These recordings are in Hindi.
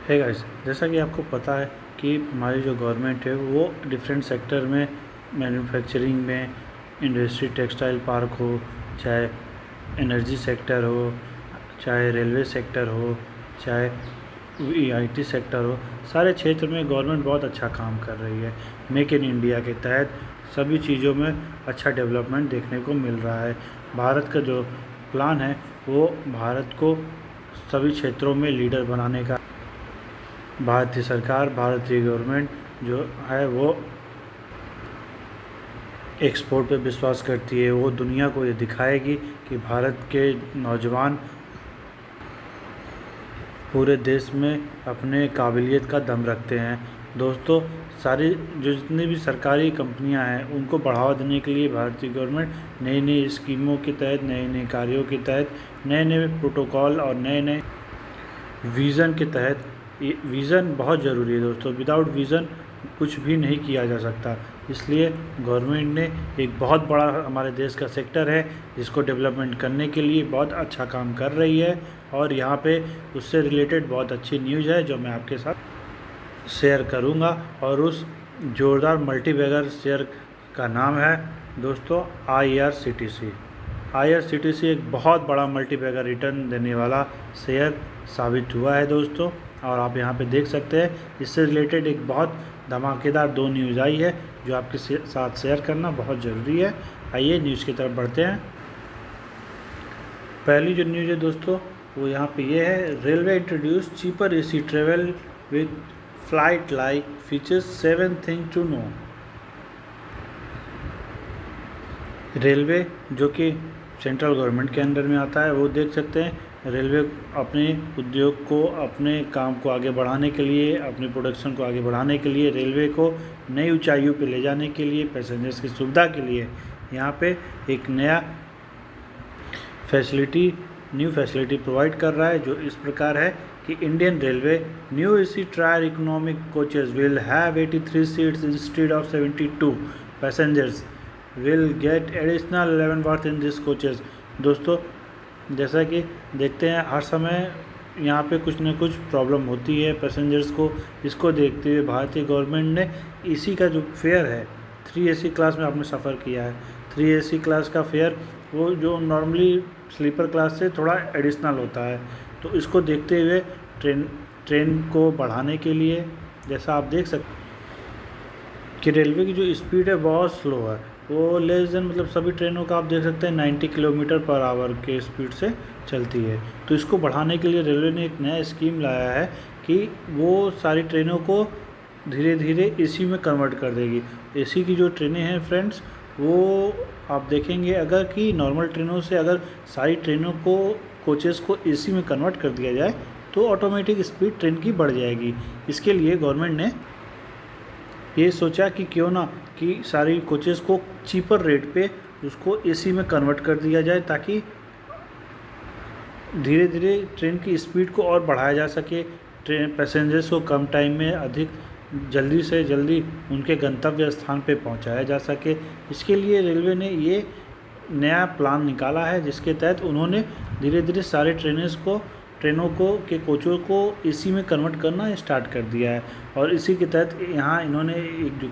है गाइस, जैसा कि आपको पता है कि हमारी जो गवर्नमेंट है वो डिफरेंट सेक्टर में, मैन्युफैक्चरिंग में, इंडस्ट्री टेक्सटाइल पार्क हो, चाहे एनर्जी सेक्टर हो, चाहे रेलवे सेक्टर हो, चाहे आईटी सेक्टर हो, सारे क्षेत्र में गवर्नमेंट बहुत अच्छा काम कर रही है। मेक इन इंडिया के तहत सभी चीज़ों में अच्छा डेवलपमेंट देखने को मिल रहा है। भारत का जो प्लान है वो भारत को सभी क्षेत्रों में लीडर बनाने का। भारतीय सरकार, भारतीय गवर्नमेंट जो है वो एक्सपोर्ट पे विश्वास करती है। वो दुनिया को ये दिखाएगी कि भारत के नौजवान पूरे देश में अपने काबिलियत का दम रखते हैं। दोस्तों, सारी जो जितनी भी सरकारी कंपनियां हैं उनको बढ़ावा देने के लिए भारतीय गवर्नमेंट नई नई स्कीमों के तहत, नए नए कार्यों के तहत, नए नए प्रोटोकॉल और नए नए विज़न के तहत, विज़न बहुत ज़रूरी है दोस्तों। विदाउट विज़न कुछ भी नहीं किया जा सकता। इसलिए गवर्नमेंट ने एक बहुत बड़ा हमारे देश का सेक्टर है जिसको डेवलपमेंट करने के लिए बहुत अच्छा काम कर रही है। और यहाँ पे उससे रिलेटेड बहुत अच्छी न्यूज़ है जो मैं आपके साथ शेयर करूँगा। और उस जोरदार मल्टीबैगर शेयर का नाम है दोस्तों IRCTC। IRCTC एक बहुत बड़ा मल्टीबैगर रिटर्न देने वाला शेयर साबित हुआ है दोस्तों। और आप यहाँ पे देख सकते हैं इससे रिलेटेड एक बहुत धमाकेदार 2 न्यूज़ आई है जो आपके साथ शेयर करना बहुत ज़रूरी है। आइए न्यूज़ की तरफ बढ़ते हैं। पहली जो न्यूज़ है दोस्तों वो यहाँ पे ये है, railway introduce cheaper AC travel with flight like features 7 thing to know. Railway जो कि सेंट्रल गवर्नमेंट के अंडर में आता है, वो देख सकते हैं रेलवे अपने उद्योग को, अपने काम को आगे बढ़ाने के लिए, अपने प्रोडक्शन को आगे बढ़ाने के लिए, रेलवे को नई ऊंचाइयों पे ले जाने के लिए, पैसेंजर्स की सुविधा के लिए यहाँ पे एक न्यू फैसिलिटी प्रोवाइड कर रहा है जो इस प्रकार है कि Indian railway new AC ट्रायर economic coaches will have 83 seats instead of 72 passengers will get additional 11 birth in this coaches. दोस्तों, जैसा कि देखते हैं हर समय यहाँ पे कुछ न कुछ प्रॉब्लम होती है पैसेंजर्स को। इसको देखते हुए भारतीय गवर्नमेंट ने AC का जो फेयर है, 3 AC क्लास में आपने सफ़र किया है, 3 AC क्लास का फेयर वो जो नॉर्मली स्लीपर क्लास से थोड़ा एडिशनल होता है। तो इसको देखते हुए ट्रेन को बढ़ाने के लिए, जैसा आप देख सकते कि रेलवे की जो स्पीड है बहुत स्लो है, वो लेस देन मतलब सभी ट्रेनों का आप देख सकते हैं 90 किलोमीटर पर आवर के स्पीड से चलती है। तो इसको बढ़ाने के लिए रेलवे ने एक नया स्कीम लाया है कि वो सारी ट्रेनों को धीरे धीरे AC में कन्वर्ट कर देगी। AC की जो ट्रेनें हैं फ्रेंड्स, वो आप देखेंगे अगर कि नॉर्मल ट्रेनों से अगर सारी ट्रेनों को, कोचेस को AC में कन्वर्ट कर दिया जाए तो ऑटोमेटिक स्पीड ट्रेन की बढ़ जाएगी। इसके लिए गवर्नमेंट ने ये सोचा कि क्यों ना कि सारी कोचेस को चीपर रेट पे उसको AC में कन्वर्ट कर दिया जाए ताकि धीरे धीरे ट्रेन की स्पीड को और बढ़ाया जा सके, ट्रेन पैसेंजर्स को कम टाइम में अधिक जल्दी से जल्दी उनके गंतव्य स्थान पे पहुंचाया जा सके। इसके लिए रेलवे ने ये नया प्लान निकाला है जिसके तहत उन्होंने धीरे धीरे सारे ट्रेनों को के कोचों को AC में कन्वर्ट करना स्टार्ट कर दिया है। और इसी के तहत यहाँ इन्होंने एक जो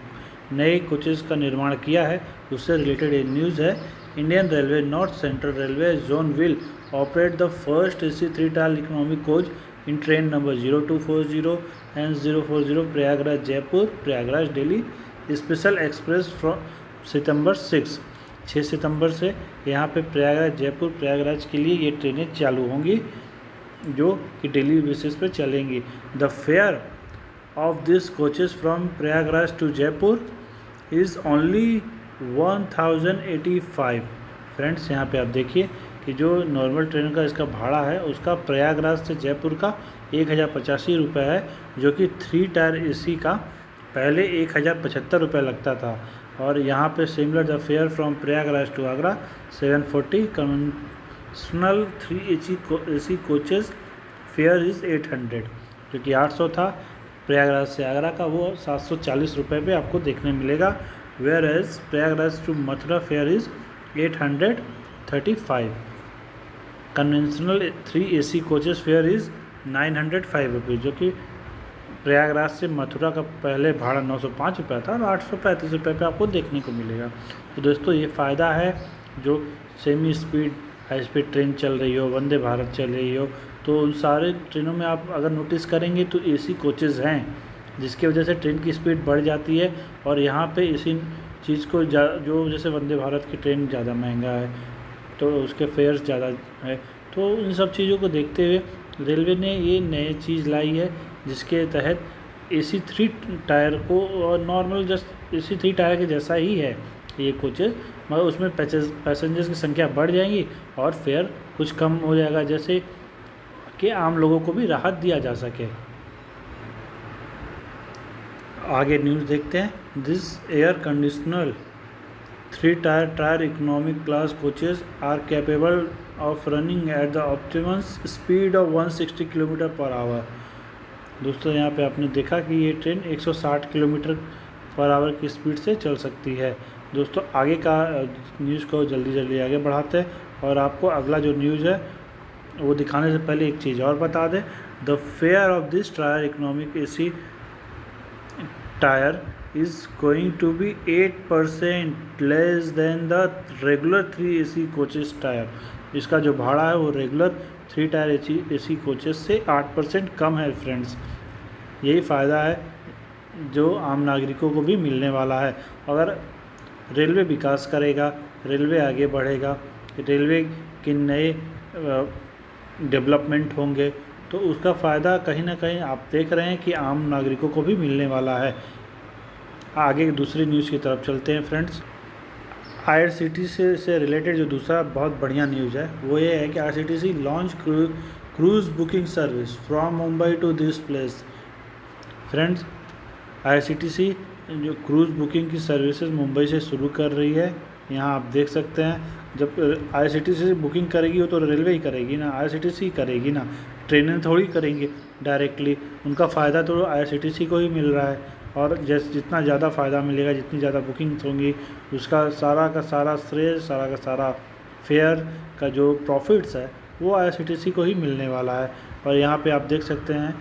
नए कोचेज़ का निर्माण किया है उससे रिलेटेड एक न्यूज़ है। Indian railway north central railway zone will operate the first AC 3-टायर economic coach in train number 0240 and 040 Prayagraj Jaipur, Prayagraj Delhi special express from September 6 सितंबर से यहाँ पे प्रयागराज जयपुर प्रयागराज के लिए ये ट्रेनें चालू होंगी जो कि डेली बेसिस पे चलेंगी। The fare of this coaches from Prayagraj to Jaipur is only 1085। Friends, यहाँ पे आप देखिए कि जो नॉर्मल ट्रेन का इसका भाड़ा है उसका प्रयागराज से जयपुर का 1085 रुपये है, जो कि 3 टायर AC का पहले 1075 रुपये लगता था। और यहाँ पे similar the fare from Prayagraj to Agra 740 conventional 3 AC coaches fare is 800, जो कि 800 था। प्रयागराज से आगरा का वो 740 रुपये पे आपको देखने मिलेगा। Whereas Prayagraj to Mathura fare is 835। Conventional 3 AC coaches fare is 905 rupees, जो कि प्रयागराज से मथुरा का पहले भाड़ा 905 रुपये था और 835 रुपये पे आपको देखने को मिलेगा। तो दोस्तों ये फ़ायदा है, जो semi speed high speed train चल रही हो, वंदे भारत चल रही हो, तो उन सारे ट्रेनों में आप अगर नोटिस करेंगे तो एसी कोचेज़ हैं, जिसकी वजह से ट्रेन की स्पीड बढ़ जाती है। और यहाँ पे इसी चीज़ को जो जैसे वंदे भारत की ट्रेन ज़्यादा महंगा है तो उसके फेयर्स ज़्यादा है, तो इन सब चीज़ों को देखते हुए रेलवे ने ये नई चीज़ लाई है, जिसके तहत AC 3 टायर को और नॉर्मल जस्ट AC 3 टायर के जैसा ही है ये कोचेज़, मगर उसमें पैसेंजर्स की संख्या बढ़ जाएंगी और फेयर कुछ कम हो जाएगा, जैसे कि आम लोगों को भी राहत दिया जा सके। आगे न्यूज़ देखते हैं। This air conditioner 3 tier economic class coaches are capable of running at the optimum speed of 160 kilometre per hour. दोस्तों यहाँ पे आपने देखा कि ये ट्रेन 160 किलोमीटर पर आवर की स्पीड से चल सकती है। दोस्तों आगे का न्यूज़ को जल्दी आगे बढ़ाते हैं, और आपको अगला जो न्यूज़ है वो दिखाने से पहले एक चीज़ और बता दें। The fare of this tyre economic AC tyre is going to be 8% less than the regular 3 AC coaches tyre. इसका जो भाड़ा है वो रेगुलर 3 टायर AC कोचेस से 8% कम है फ्रेंड्स। यही फ़ायदा है जो आम नागरिकों को भी मिलने वाला है। अगर रेलवे विकास करेगा, रेलवे आगे बढ़ेगा, रेलवे के नए डेवलपमेंट होंगे, तो उसका फ़ायदा कहीं ना कहीं आप देख रहे हैं कि आम नागरिकों को भी मिलने वाला है। आगे दूसरी न्यूज़ की तरफ चलते हैं फ्रेंड्स। IRCTC से रिलेटेड जो दूसरा बहुत बढ़िया न्यूज़ है वो ये है कि IRCTC launch cruise booking service from Mumbai to this place. Friends IRCTC जो क्रूज़ बुकिंग की सर्विसेज मुंबई से शुरू कर रही है। यहाँ आप देख सकते हैं, जब IRCTC से बुकिंग करेगी वो तो रेलवे ही करेगी ना, IRCTC ही करेगी ना, ट्रेनें थोड़ी करेंगे डायरेक्टली। उनका फ़ायदा तो IRCTC को ही मिल रहा है, और जितना ज़्यादा फ़ायदा मिलेगा, जितनी ज़्यादा बुकिंग्स होंगी, उसका सारा का सारा श्रेय, सारा का सारा फेयर का जो प्रॉफिट्स है वो IRCTC को ही मिलने वाला है। और यहाँ पे आप देख सकते हैं,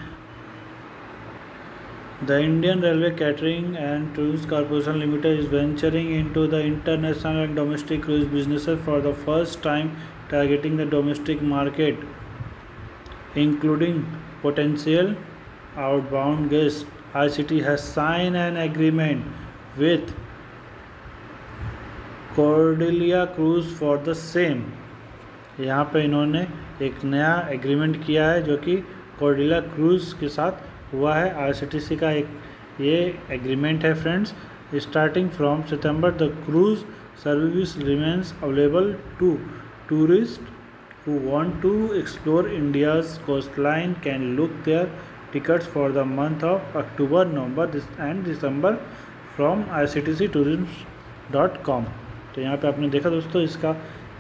the Indian railway catering and tourism corporation limited is venturing into the international and domestic cruise businesses for the first time, targeting the domestic market including potential outbound guest. IRCTC has signed an agreement with Cordelia Cruise for the same। यहाँ पे इन्होंने एक नया एग्रीमेंट किया है जो कि कॉर्डेलिया क्रूज़ के साथ हुआ है। IRCTC का एक ये एग्रीमेंट है friends. Starting from September the cruise service remains available to tourist who want to explore India's coastline can look their tickets for the month of October, November and December from irctctourism.com। तो यहाँ पे आपने देखा दोस्तों, इसका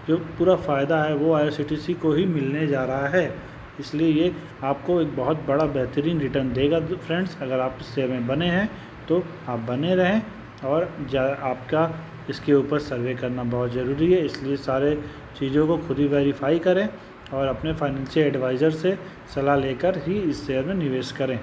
जो पूरा फ़ायदा है वो IRCTC को ही मिलने जा रहा है, इसलिए ये आपको एक बहुत बड़ा बेहतरीन रिटर्न देगा फ्रेंड्स। अगर आप इस शेयर में बने हैं तो आप बने रहें, और आपका इसके ऊपर सर्वे करना बहुत ज़रूरी है, इसलिए सारे चीज़ों को खुद ही वेरीफाई करें और अपने फाइनेंशियल एडवाइज़र से सलाह लेकर ही इस शेयर में निवेश करें।